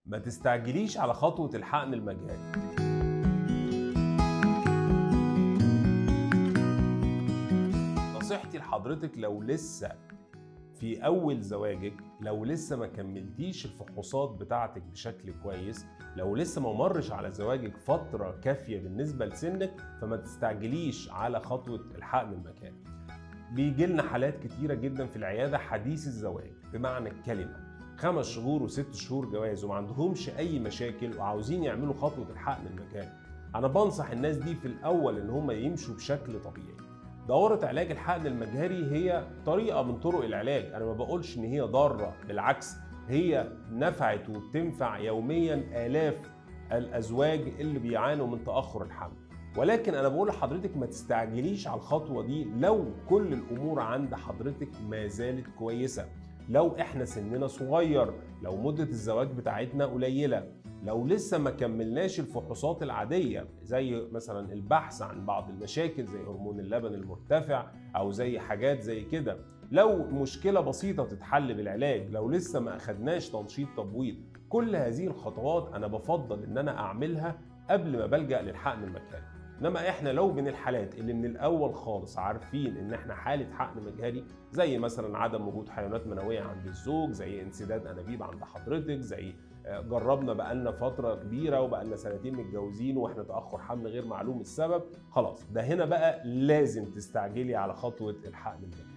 ما تستعجليش على خطوة الحقن المجهري. نصيحتي لحضرتك لو لسه في أول زواجك، لو لسه ما كملتيش الفحوصات بتاعتك بشكل كويس، لو لسه ما مرش على زواجك فترة كافية بالنسبة لسنك، فما تستعجليش على خطوة الحقن المجهري. بيجي لنا حالات كتيرة جدا في العيادة حديث الزواج بمعنى الكلمة، 5 شهور و6 شهور جواز وما عندهمش أي مشاكل وعاوزين يعملوا خطوة الحقن المجهري. أنا بنصح الناس دي في الأول إن هم يمشوا بشكل طبيعي. دورة علاج الحقن المجهري هي طريقة من طرق العلاج، أنا ما بقولش إن هي ضارة، بالعكس هي نفعت وبتنفع يوميا آلاف الأزواج اللي بيعانوا من تأخر الحمل. ولكن أنا بقول لحضرتك ما تستعجليش على الخطوة دي لو كل الأمور عند حضرتك ما زالت كويسة، لو إحنا سننا صغير، لو مدة الزواج بتاعتنا قليلة، لو لسه ما كملناش الفحوصات العادية زي مثلا البحث عن بعض المشاكل زي هرمون اللبن المرتفع أو زي حاجات زي كده، لو مشكلة بسيطة تتحل بالعلاج، لو لسه ما أخدناش تنشيط تبويض، كل هذه الخطوات أنا بفضل إن أنا أعملها قبل ما بلجأ للحقن المجهري. انما احنا لو من الحالات اللي من الاول خالص عارفين ان احنا حاله حقن مجهري، زي مثلا عدم وجود حيوانات منويه عند الزوج، زي انسداد انابيب عند حضرتك، زي جربنا بقالنا فتره كبيره وبقالنا سنتين متجوزين واحنا تاخر حمل غير معلوم السبب، خلاص ده هنا بقى لازم تستعجلي على خطوه الحقن المجهري.